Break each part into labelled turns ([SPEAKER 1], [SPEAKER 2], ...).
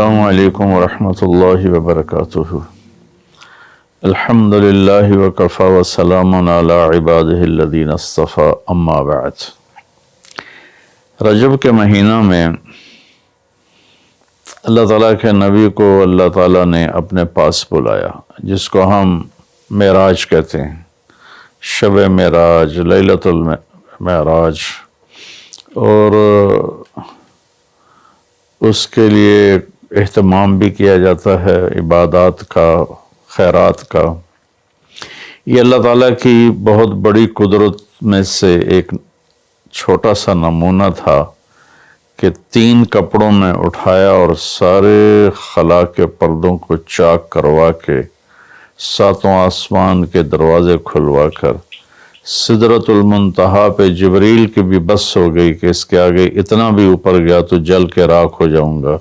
[SPEAKER 1] السلام علیکم ورحمۃ اللہ وبرکاتہ۔ الحمد للہ وکفی وسلام علی عبادہ الذین اصطفی، اما بعد۔ رجب کے مہینہ میں اللہ تعالیٰ کے نبی کو اللہ تعالیٰ نے اپنے پاس بلایا، جس کو ہم معراج کہتے ہیں، شب معراج، لیلۃ المعراج، اور اس کے لیے اہتمام بھی کیا جاتا ہے عبادات کا، خیرات کا۔ یہ اللہ تعالیٰ کی بہت بڑی قدرت میں سے ایک چھوٹا سا نمونہ تھا کہ 3 کپڑوں میں اٹھایا اور سارے خلا کے پردوں کو چاک کروا کے 7 آسمان کے دروازے کھلوا کر سدرۃ المنتہا پہ جبریل کی بھی بس ہو گئی کہ اس کے آگے اتنا بھی اوپر گیا تو جل کے راکھ ہو جاؤں گا،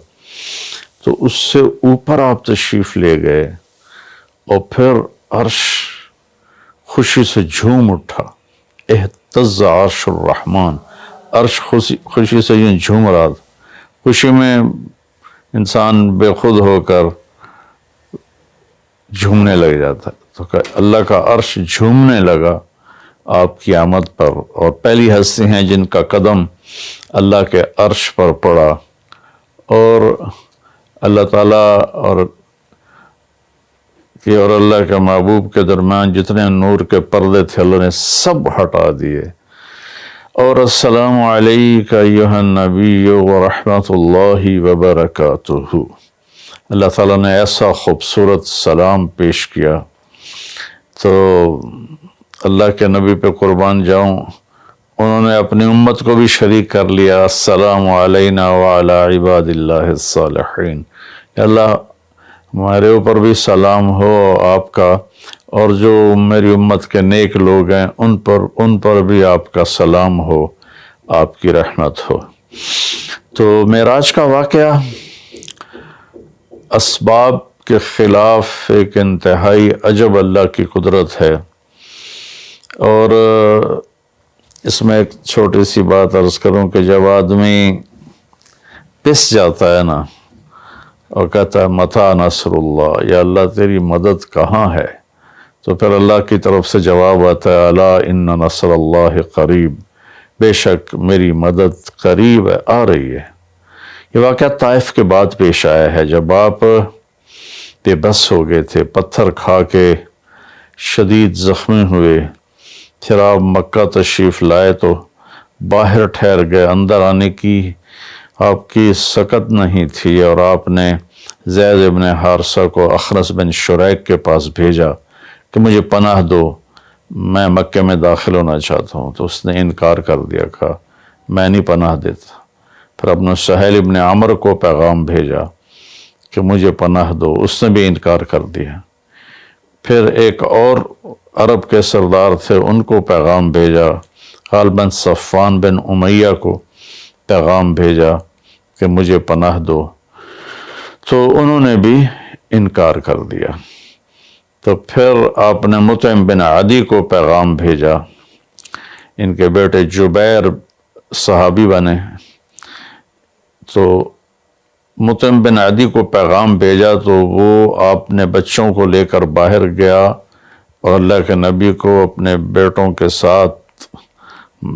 [SPEAKER 1] تو اس سے اوپر آپ تشریف لے گئے، اور پھر عرش خوشی سے جھوم اٹھا، اہتز عرش الرحمن، عرش خوشی سے یوں جھوم رہا تھا۔ خوشی میں انسان بے خود ہو کر جھومنے لگ جاتا ہے، تو اللہ کا عرش جھومنے لگا آپ کی آمد پر، اور پہلی ہستی ہیں جن کا قدم اللہ کے عرش پر پڑا، اور اللہ تعالیٰ اور اللہ کے محبوب کے درمیان جتنے نور کے پردے تھے اللہ نے سب ہٹا دیے، اور السلام علیک ایھا النبی ورحمۃ اللہ وبرکاتہ۔ اللہ تعالیٰ نے ایسا خوبصورت سلام پیش کیا، تو اللہ کے نبی پہ قربان جاؤں، انہوں نے اپنی امت کو بھی شریک کر لیا، السلام علینا وعلی عباد اللہ الصالحین، اللہ ہمارے اوپر بھی سلام ہو آپ کا، اور جو میری امت کے نیک لوگ ہیں ان پر بھی آپ کا سلام ہو، آپ کی رحمت ہو۔ تو معراج کا واقعہ اسباب کے خلاف ایک انتہائی عجب اللہ کی قدرت ہے، اور اس میں ایک چھوٹی سی بات عرض کروں کہ جب آدمی پس جاتا ہے نا اور کہتا ہے متی نصر اللہ، یا اللہ تیری مدد کہاں ہے، تو پھر اللہ کی طرف سے جواب آتا ہے الا ان نصر اللہ قریب، بے شک میری مدد قریب ہے، آ رہی ہے۔ یہ واقعہ طائف کے بعد پیش آیا ہے، جب آپ بے بس ہو گئے تھے، پتھر کھا کے شدید زخمی ہوئے، پھر آپ مکہ تشریف لائے تو باہر ٹھہر گئے، اندر آنے کی آپ کی سکت نہیں تھی، اور آپ نے زید ابن حارثہ کو اخنس بن شریک کے پاس بھیجا کہ مجھے پناہ دو، میں مکہ میں داخل ہونا چاہتا ہوں، تو اس نے انکار کر دیا، کہا میں نہیں پناہ دیتا۔ پھر اپنے سہیل ابن عمر کو پیغام بھیجا کہ مجھے پناہ دو، اس نے بھی انکار کر دیا۔ پھر ایک اور عرب کے سردار تھے، ان کو پیغام بھیجا، غالباً بن صفوان بن امیہ کو پیغام بھیجا کہ مجھے پناہ دو، تو انہوں نے بھی انکار کر دیا۔ تو پھر آپ نے مطعم بن عدی کو پیغام بھیجا، ان کے بیٹے جبیر صحابی بنے، تو مطعم بن عدی کو پیغام بھیجا تو وہ آپ نے بچوں کو لے کر باہر گیا، اور اللہ کے نبی کو اپنے بیٹوں کے ساتھ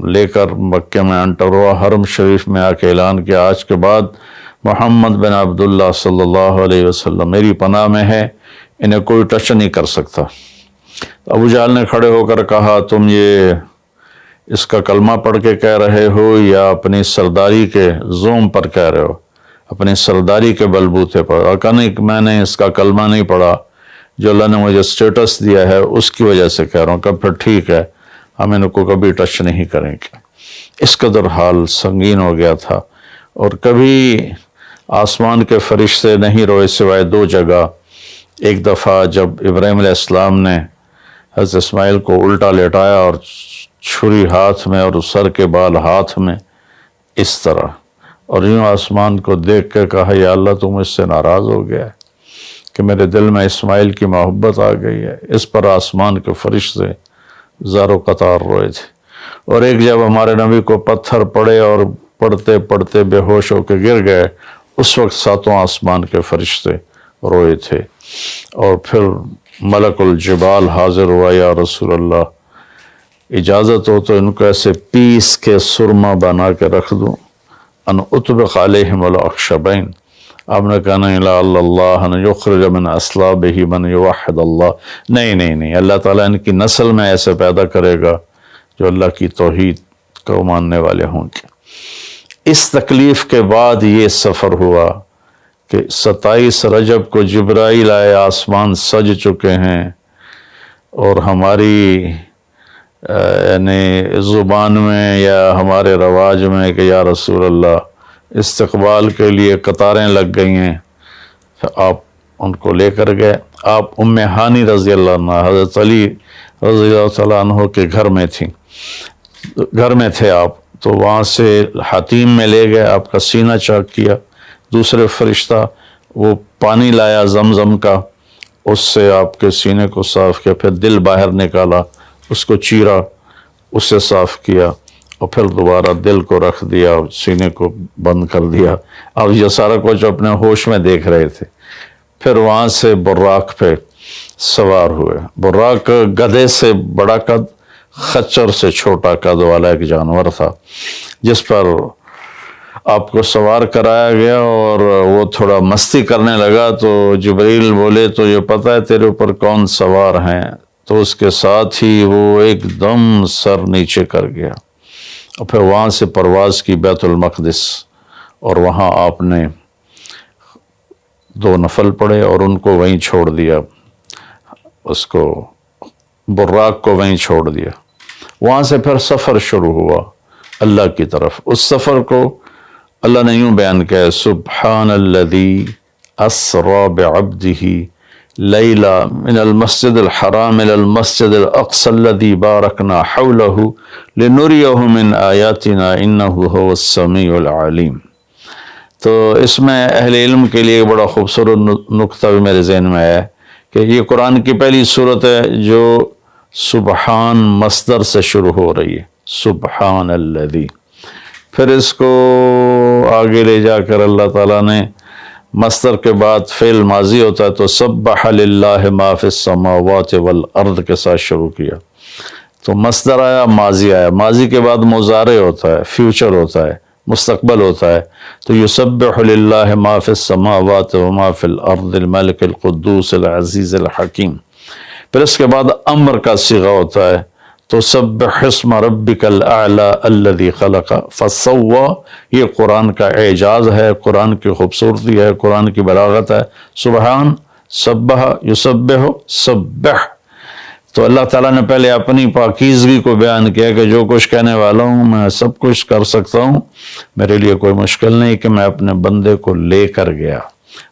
[SPEAKER 1] لے کر مکہ میں انٹر ہوا، حرم شریف میں آ کے اعلان کیا آج کے بعد محمد بن عبداللہ صلی اللہ علیہ وسلم میری پناہ میں ہے، انہیں کوئی ٹچ نہیں کر سکتا۔ ابو جہل نے کھڑے ہو کر کہا تم یہ اس کا کلمہ پڑھ کے کہہ رہے ہو یا اپنی سرداری کے زوم پر کہہ رہے ہو، اپنی سرداری کے بلبوتے پر؟ اور کہا نہیں، میں نے اس کا کلمہ نہیں پڑھا، جو اللہ نے مجھے سٹیٹس دیا ہے اس کی وجہ سے کہہ رہا ہوں۔ کہ پھر ٹھیک ہے، ہم ان کو کبھی ٹچ نہیں کریں گے۔ اس قدر حال سنگین ہو گیا تھا، اور کبھی آسمان کے فرشتے نہیں روئے سوائے 2 جگہ۔ ایک دفعہ جب ابراہیم علیہ السلام نے حضرت اسماعیل کو الٹا لیٹایا اور چھری ہاتھ میں اور سر کے بال ہاتھ میں، اس طرح، اور یوں آسمان کو دیکھ کے کہا یا اللہ تو مجھ سے ناراض ہو گیا ہے کہ میرے دل میں اسماعیل کی محبت آ گئی ہے۔ اس پر آسمان کے فرشتے زار و قطار روئے تھے۔ اور ایک جب ہمارے نبی کو پتھر پڑے اور پڑھتے پڑھتے بے ہوش ہو کے گر گئے، اس وقت ساتوں آسمان کے فرشتے روئے تھے، اور پھر ملک الجبال حاضر ہوا، یا رسول اللہ اجازت ہو تو ان کو ایسے پیس کے سرما بنا کے رکھ دوں، ان اطبق علیہم الاخشبین۔ آپ نے کہا نہیں، لا اللہ ان یخرج من اصلابہ من یوحد اللہ، نہیں، اللہ تعالیٰ ان کی نسل میں ایسے پیدا کرے گا جو اللہ کی توحید کو ماننے والے ہوں گے۔ اس تکلیف کے بعد یہ سفر ہوا کہ 27 رجب کو جبرائیل آئے، آسمان سج چکے ہیں، اور ہماری یعنی زبان میں یا ہمارے رواج میں کہ یا رسول اللہ استقبال کے لیے قطاریں لگ گئی ہیں، تو آپ ان کو لے کر گئے۔ آپ ام ہانی رضی اللہ عنہ، حضرت علی رضی اللہ تعالیٰ عنہ کے گھر میں تھے آپ، تو وہاں سے حتیم میں لے گئے، آپ کا سینہ چاک کیا، دوسرے فرشتہ وہ پانی لایا زمزم کا، اس سے آپ کے سینے کو صاف کیا، پھر دل باہر نکالا، اس کو چیرا، اس سے صاف کیا، اور پھر دوبارہ دل کو رکھ دیا، سینے کو بند کر دیا۔ اب یہ سارا کچھ اپنے ہوش میں دیکھ رہے تھے۔ پھر وہاں سے براق پہ سوار ہوئے۔ براق گدھے سے بڑا قد، خچر سے چھوٹا قد والا ایک جانور تھا، جس پر آپ کو سوار کرایا گیا، اور وہ تھوڑا مستی کرنے لگا تو جبریل بولے تو یہ پتہ ہے تیرے اوپر کون سوار ہیں؟ تو اس کے ساتھ ہی وہ ایک دم سر نیچے کر گیا، اور پھر وہاں سے پرواز کی بیت المقدس، اور وہاں آپ نے 2 نفل پڑھے اور ان کو وہیں چھوڑ دیا، اس کو براق کو وہیں چھوڑ دیا۔ وہاں سے پھر سفر شروع ہوا اللہ کی طرف۔ اس سفر کو اللہ نے یوں بیان کیا، سبحان الذی اسری بعبدہ لیلا من المسجد الحرام الى المسجد الاقصى الذي باركنا حوله لنريه من آیاتنا انه هو السمیع العلیم۔ تو اس میں اہل علم کے لیے بڑا خوبصورت نقطہ بھی میرے ذہن میں ہے کہ یہ قرآن کی پہلی صورت ہے جو سبحان مصدر سے شروع ہو رہی ہے، سبحان الذی۔ پھر اس کو آگے لے جا کر اللہ تعالیٰ نے مصدر کے بعد فعل ماضی ہوتا ہے تو سبح للہ ما فی السماوات والارض کے ساتھ شروع کیا، تو مصدر آیا، ماضی آیا، ماضی کے بعد مضارع ہوتا ہے، فیوچر ہوتا ہے، مستقبل ہوتا ہے، تو یسبح للہ ما فی السماوات وما فی الارض الملک القدوس العزیز الحکیم۔ پھر اس کے بعد امر کا صیغہ ہوتا ہے، تو سبح اسم ربک الاعلی الذی خلق فسوی۔ یہ قرآن کا اعجاز ہے، قرآن کی خوبصورتی ہے، قرآن کی بلاغت ہے۔ سبحان، سبح، یسبح، سبح۔ تو اللہ تعالیٰ نے پہلے اپنی پاکیزگی کو بیان کیا کہ جو کچھ کہنے والا ہوں میں سب کچھ کر سکتا ہوں، میرے لیے کوئی مشکل نہیں کہ میں اپنے بندے کو لے کر گیا۔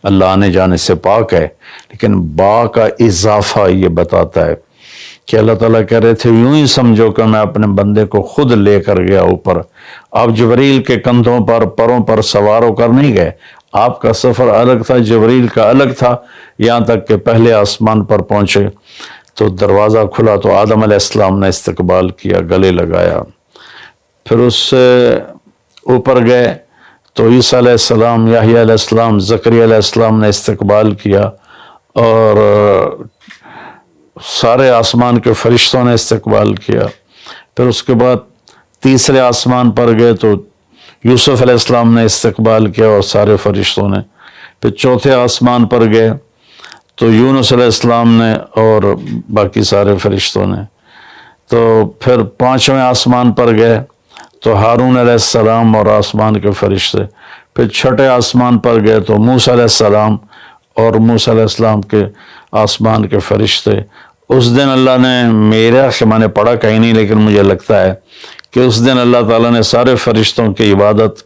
[SPEAKER 1] اللہ آنے جانے سے پاک ہے، لیکن با کا اضافہ یہ بتاتا ہے کہ اللہ تعالیٰ کہہ رہے تھے یوں ہی سمجھو کہ میں اپنے بندے کو خود لے کر گیا اوپر۔ آپ جبریل کے کندھوں پر، پروں پر سوار ہو کر نہیں گئے، آپ کا سفر الگ تھا، جبریل کا الگ تھا، یہاں تک کہ پہلے آسمان پر پہنچے تو دروازہ کھلا تو آدم علیہ السلام نے استقبال کیا، گلے لگایا۔ پھر اس سے اوپر گئے تو عیسیٰ علیہ السلام، یحییٰ علیہ السلام، زکریا علیہ السلام نے استقبال کیا، اور سارے آسمان کے فرشتوں نے استقبال کیا۔ پھر اس کے بعد تیسرے آسمان پر گئے تو یوسف علیہ السلام نے استقبال کیا اور سارے فرشتوں نے۔ پھر چوتھے آسمان پر گئے تو یونس علیہ السلام نے اور باقی سارے فرشتوں نے۔ تو پھر پانچویں آسمان پر گئے تو ہارون علیہ السلام اور آسمان کے فرشتے۔ پھر چھٹے آسمان پر گئے تو موسیٰ علیہ السلام اور موسیٰ علیہ السلام کے آسمان کے فرشتے۔ اس دن اللہ نے، میرا میں نے پڑھا کہیں نہیں لیکن مجھے لگتا ہے کہ اس دن اللہ تعالیٰ نے سارے فرشتوں کی عبادت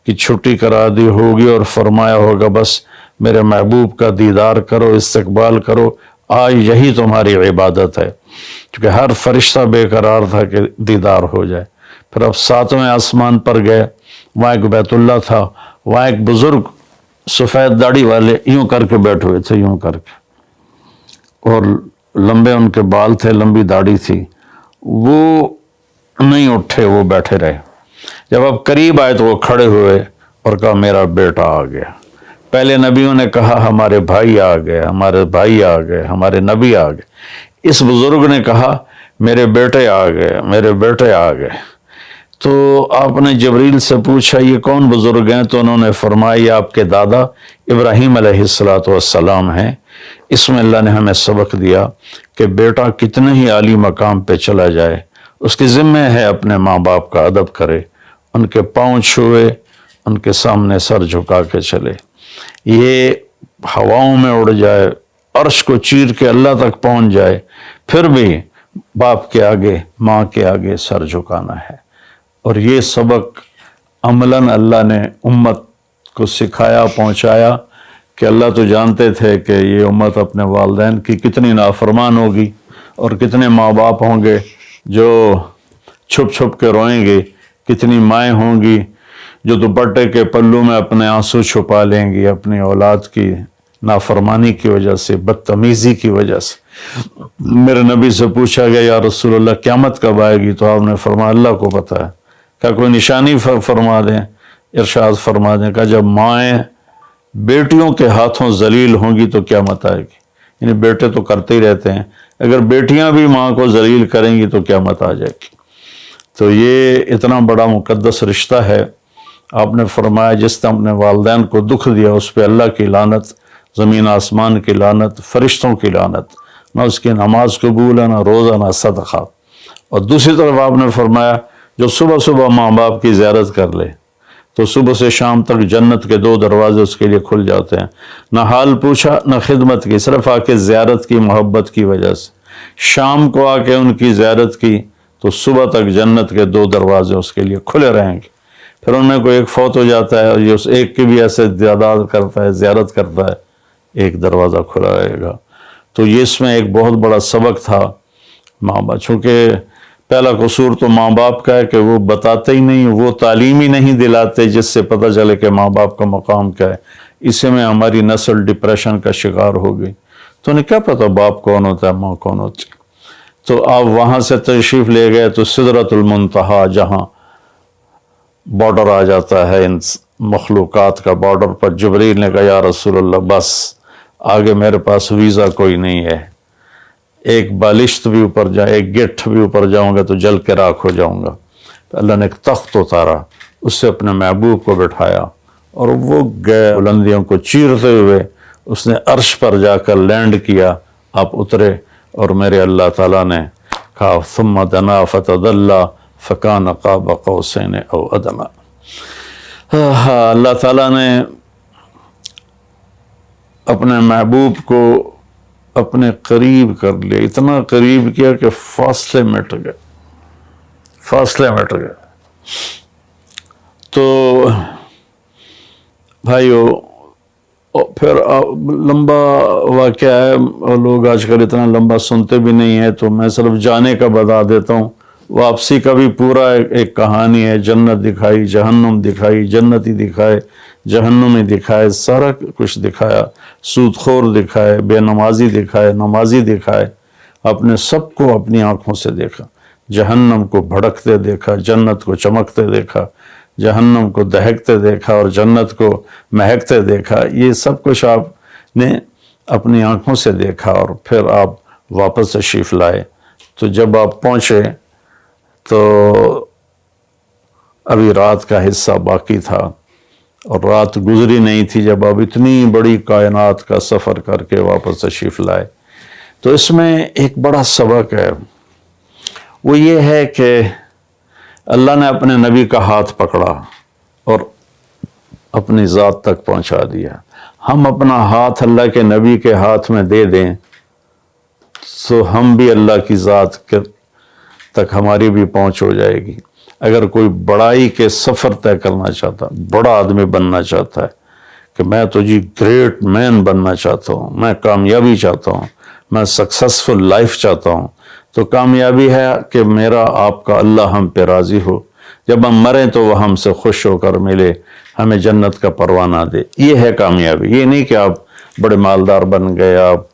[SPEAKER 1] کی چھٹی کرا دی ہوگی اور فرمایا ہوگا بس میرے محبوب کا دیدار کرو، استقبال کرو، آج یہی تمہاری عبادت ہے، کیونکہ ہر فرشتہ بے قرار تھا کہ دیدار ہو جائے۔ پھر اب ساتویں آسمان پر گئے، وہاں ایک بیت اللہ تھا، وہاں ایک بزرگ سفید داڑھی والے یوں کر کے بیٹھے ہوئے تھے، یوں کر کے، اور لمبے ان کے بال تھے، لمبی داڑھی تھی، وہ نہیں اٹھے، وہ بیٹھے رہے۔ جب اب قریب آئے تو وہ کھڑے ہوئے اور کہا میرا بیٹا آ گیا۔ پہلے نبیوں نے کہا ہمارے بھائی آ گئے، ہمارے بھائی آ گئے، ہمارے نبی آ گئے، اس بزرگ نے کہا میرے بیٹے آ گئے، میرے بیٹے آ گئے۔ تو آپ نے جبریل سے پوچھا یہ کون بزرگ ہیں؟ تو انہوں نے فرمایا یہ آپ کے دادا ابراہیم علیہ السلام ہیں۔ اس میں اللہ نے ہمیں سبق دیا کہ بیٹا کتنے ہی عالی مقام پہ چلا جائے، اس کی ذمہ ہے اپنے ماں باپ کا ادب کرے، ان کے پاؤں چھوئے، ان کے سامنے سر جھکا کے چلے۔ یہ ہواؤں میں اڑ جائے، عرش کو چیر کے اللہ تک پہنچ جائے، پھر بھی باپ کے آگے، ماں کے آگے سر جھکانا ہے۔ اور یہ سبق عملاً اللہ نے امت کو سکھایا، پہنچایا کہ اللہ تو جانتے تھے کہ یہ امت اپنے والدین کی کتنی نافرمان ہوگی، اور کتنے ماں باپ ہوں گے جو چھپ چھپ کے روئیں گے، کتنی مائیں ہوں گی جو دوپٹے کے پلو میں اپنے آنسو چھپا لیں گی اپنی اولاد کی نافرمانی کی وجہ سے، بدتمیزی کی وجہ سے۔ میرے نبی سے پوچھا گیا یا رسول اللہ قیامت کب آئے گی؟ تو آپ نے فرمایا اللہ کو پتہ ہے۔ کیا کوئی نشانی فرما دیں؟ ارشاد فرما دیں کہ جب مائیں بیٹیوں کے ہاتھوں ذلیل ہوں گی تو قیامت آئے گی۔ یعنی بیٹے تو کرتے ہی رہتے ہیں، اگر بیٹیاں بھی ماں کو ذلیل کریں گی تو قیامت آ جائے گی۔ تو یہ اتنا بڑا مقدس رشتہ ہے۔ آپ نے فرمایا جس نے اپنے والدین کو دکھ دیا اس پہ اللہ کی لعنت، زمین آسمان کی لعنت، فرشتوں کی لعنت، نہ اس کی نماز قبول ہے، نہ روزہ، نہ صدقہ۔ اور دوسری طرف آپ نے فرمایا جو صبح صبح ماں باپ کی زیارت کر لے تو صبح سے شام تک جنت کے 2 دروازے اس کے لیے کھل جاتے ہیں۔ نہ حال پوچھا نہ خدمت کی، صرف آ کے زیارت کی محبت کی وجہ سے، شام کو آ کے ان کی زیارت کی تو صبح تک جنت کے 2 دروازے اس کے لیے کھلے رہیں گے۔ پھر ان میں کوئی ایک فوت ہو جاتا ہے اور یہ اس ایک کی بھی ایسے تعداد کرتا ہے، زیارت کرتا ہے، ایک دروازہ کھلا رہے گا۔ تو یہ اس میں ایک بہت بڑا سبق تھا ماں باپ، چونکہ پہلا قصور تو ماں باپ کا ہے کہ وہ بتاتے ہی نہیں، وہ تعلیم ہی نہیں دلاتے جس سے پتہ چلے کہ ماں باپ کا مقام کیا ہے۔ اسی میں ہماری نسل ڈپریشن کا شکار ہو گئی۔ تو انہیں کیا پتا باپ کون ہوتا ہے، ماں کون ہوتی ہے؟ تو آپ وہاں سے تشریف لے گئے تو سدرۃ المنتہا، جہاں بارڈر آ جاتا ہے ان مخلوقات کا، بارڈر پر جبریل نے کہا یا رسول اللہ بس آگے میرے پاس ویزا کوئی نہیں ہے، ایک بالشت بھی اوپر جائے، ایک گٹھ بھی اوپر جاؤں گا تو جل کے راکھ ہو جاؤں گا۔ تو اللہ نے ایک تخت اتارا، اس سے اپنے محبوب کو بٹھایا اور وہ گئے بلندیوں کو چیرتے ہوئے، اس نے عرش پر جا کر لینڈ کیا، آپ اترے اور میرے اللہ تعالیٰ نے کہا ثم دنا فتدلی فکان قاب قوسین او ادنی۔ اللہ تعالیٰ نے اپنے محبوب کو اپنے قریب کر لیا، اتنا قریب کیا کہ فاصلے مٹ گئے، فاصلے مٹ گئے۔ تو بھائیو پھر لمبا واقعہ ہے، لوگ آج کل اتنا لمبا سنتے بھی نہیں ہیں، تو میں صرف جانے کا بتا دیتا ہوں۔ واپسی کا بھی پورا ایک کہانی ہے، جنت دکھائی، جہنم دکھائی، جنتی دکھائے، جہنمی دکھائے، سارا کچھ دکھایا، سود خور دکھائے، بے نمازی دکھائے، نمازی دکھائے، اپنے سب کو اپنی آنکھوں سے دیکھا، جہنم کو بھڑکتے دیکھا، جنت کو چمکتے دیکھا، جہنم کو دہکتے دیکھا اور جنت کو مہکتے دیکھا۔ یہ سب کچھ آپ نے اپنی آنکھوں سے دیکھا اور پھر آپ واپس تشریف لائے۔ تو جب آپ پہنچے تو ابھی رات کا حصہ باقی تھا اور رات گزری نہیں تھی جب آپ اتنی بڑی کائنات کا سفر کر کے واپس تشریف لائے۔ تو اس میں ایک بڑا سبق ہے، وہ یہ ہے کہ اللہ نے اپنے نبی کا ہاتھ پکڑا اور اپنی ذات تک پہنچا دیا۔ ہم اپنا ہاتھ اللہ کے نبی کے ہاتھ میں دے دیں تو ہم بھی اللہ کی ذات تک ہماری بھی پہنچ ہو جائے گی۔ اگر کوئی بڑائی کے سفر طے کرنا چاہتا، بڑا آدمی بننا چاہتا ہے کہ میں تو جی گریٹ مین بننا چاہتا ہوں، میں کامیابی چاہتا ہوں، میں سکسسفل لائف چاہتا ہوں، تو کامیابی ہے کہ میرا آپ کا اللہ ہم پہ راضی ہو، جب ہم مریں تو وہ ہم سے خوش ہو کر ملے، ہمیں جنت کا پروانہ دے۔ یہ ہے کامیابی۔ یہ نہیں کہ آپ بڑے مالدار بن گئے، آپ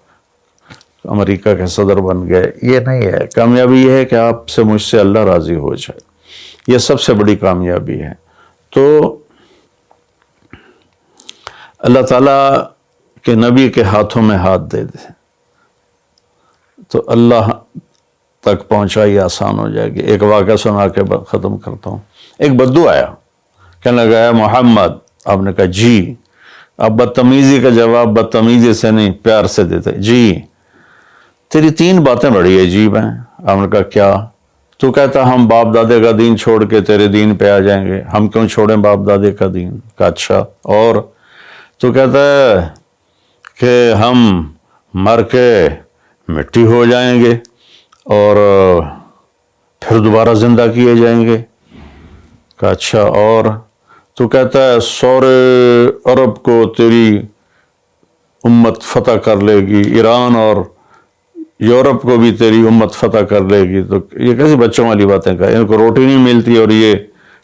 [SPEAKER 1] امریکہ کے صدر بن گئے، یہ نہیں ہے۔ کامیابی یہ ہے کہ آپ سے مجھ سے اللہ راضی ہو جائے، یہ سب سے بڑی کامیابی ہے۔ تو اللہ تعالیٰ کے نبی کے ہاتھوں میں ہاتھ دے دے تو اللہ تک پہنچائی آسان ہو جائے گی۔ ایک واقعہ سنا کے ختم کرتا ہوں۔ ایک بدو آیا، کہنے لگا ہے محمد، آپ نے کہا جی۔ اب بدتمیزی کا جواب بدتمیزی سے نہیں، پیار سے دیتے، جی تیری 3 باتیں بڑی عجیب ہیں۔ آپ نے کہا کیا؟ تو کہتا ہم باپ دادے کا دین چھوڑ کے تیرے دین پہ آ جائیں گے، ہم کیوں چھوڑیں باپ دادے کا دین؟ کہا اچھا، اور؟ تو کہتا ہے کہ ہم مر کے مٹی ہو جائیں گے اور پھر دوبارہ زندہ کیے جائیں گے۔ کہا اچھا، اور؟ تو کہتا ہے سورے عرب کو تیری امت فتح کر لے گی، ایران اور یورپ کو بھی تیری امت فتح کر لے گی۔ تو یہ کیسی بچوں والی باتیں کہا، ان کو روٹی نہیں ملتی اور یہ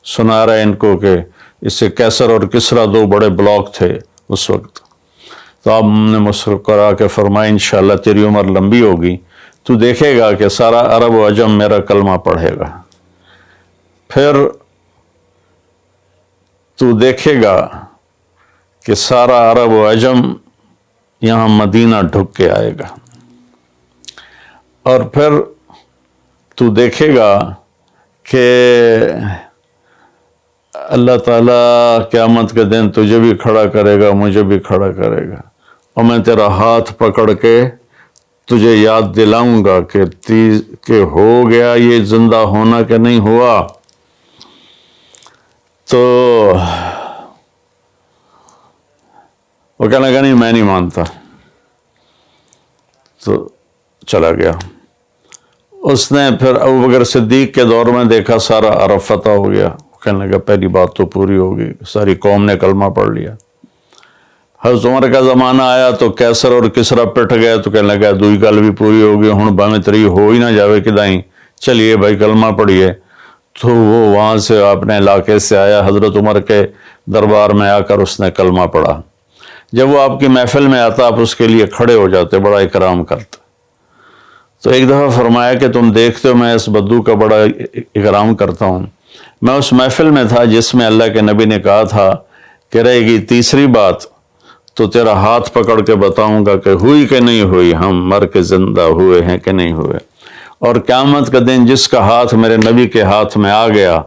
[SPEAKER 1] سنا رہا ہے ان کو کہ اس سے کیسر اور کسرا 2 بڑے بلاک تھے اس وقت۔ تو آپ نے مسکرا کے فرمایا انشاءاللہ تیری عمر لمبی ہوگی، تو دیکھے گا کہ سارا عرب و عجم میرا کلمہ پڑھے گا، پھر تو دیکھے گا کہ سارا عرب و عجم یہاں مدینہ ڈھک کے آئے گا، اور پھر تو دیکھے گا کہ اللہ تعالیٰ قیامت کے دن تجھے بھی کھڑا کرے گا، مجھے بھی کھڑا کرے گا، اور میں تیرا ہاتھ پکڑ کے تجھے یاد دلاؤں گا کہ ہو گیا یہ زندہ ہونا کہ نہیں ہوا۔ تو وہ کہنے لگا نہیں میں نہیں مانتا، تو چلا گیا۔ اس نے پھر ابوبکر صدیق کے دور میں دیکھا سارا عرب فتح ہو گیا، کہنے لگا پہلی بات تو پوری ہوگی، ساری قوم نے کلمہ پڑھ لیا۔ حضرت عمر کا زمانہ آیا تو کیسر اور کسرا پٹ گئے، تو کہنے لگا دوئی گل بھی پوری ہوگی، ہن باویں تری ہو ہی نہ جاوے کدائیں، چلیے بھائی کلمہ پڑھیے۔ تو وہ وہاں سے اپنے علاقے سے آیا، حضرت عمر کے دربار میں آ کر اس نے کلمہ پڑھا۔ جب وہ آپ کی محفل میں آتا آپ اس کے لیے کھڑے ہو جاتے، بڑا اکرام کرتے۔ تو ایک دفعہ فرمایا کہ تم دیکھتے ہو میں اس بدو کا بڑا اکرام کرتا ہوں، میں اس محفل میں تھا جس میں اللہ کے نبی نے کہا تھا کہ رہے گی تیسری بات تو تیرا ہاتھ پکڑ کے بتاؤں گا کہ ہوئی کہ نہیں ہوئی، ہم مر کے زندہ ہوئے ہیں کہ نہیں ہوئے، اور قیامت کا دن جس کا ہاتھ میرے نبی کے ہاتھ میں آ گیا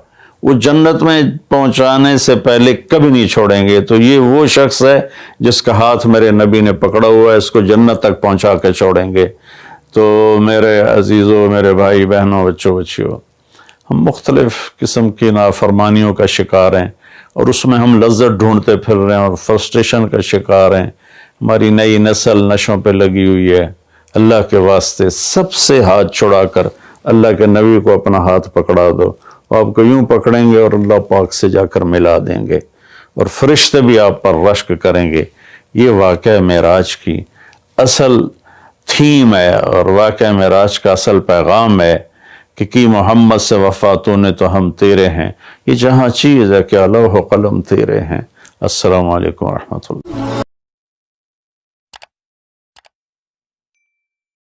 [SPEAKER 1] وہ جنت میں پہنچانے سے پہلے کبھی نہیں چھوڑیں گے۔ تو یہ وہ شخص ہے جس کا ہاتھ میرے نبی نے پکڑا ہوا ہے، اس کو جنت تک پہنچا کے چھوڑیں گے۔ تو میرے عزیزوں، میرے بھائی بہنوں، بچوں بچیوں، ہم مختلف قسم کی نافرمانیوں کا شکار ہیں اور اس میں ہم لذت ڈھونڈتے پھر رہے ہیں اور فرسٹریشن کا شکار ہیں۔ ہماری نئی نسل نشوں پہ لگی ہوئی ہے۔ اللہ کے واسطے سب سے ہاتھ چھڑا کر اللہ کے نبی کو اپنا ہاتھ پکڑا دو، آپ کو یوں پکڑیں گے اور اللہ پاک سے جا کر ملا دیں گے، اور فرشتے بھی آپ پر رشک کریں گے۔ یہ واقعہ معراج کی اصل تھیم ہے، اور واقعہ معراج کا اصل پیغام ہے کہ کی محمد سے وفاتوں نے تو ہم تیرے ہیں، یہ جہاں چیز ہے کہ لوح و قلم تیرے ہیں۔ السلام علیکم ورحمۃ اللہ۔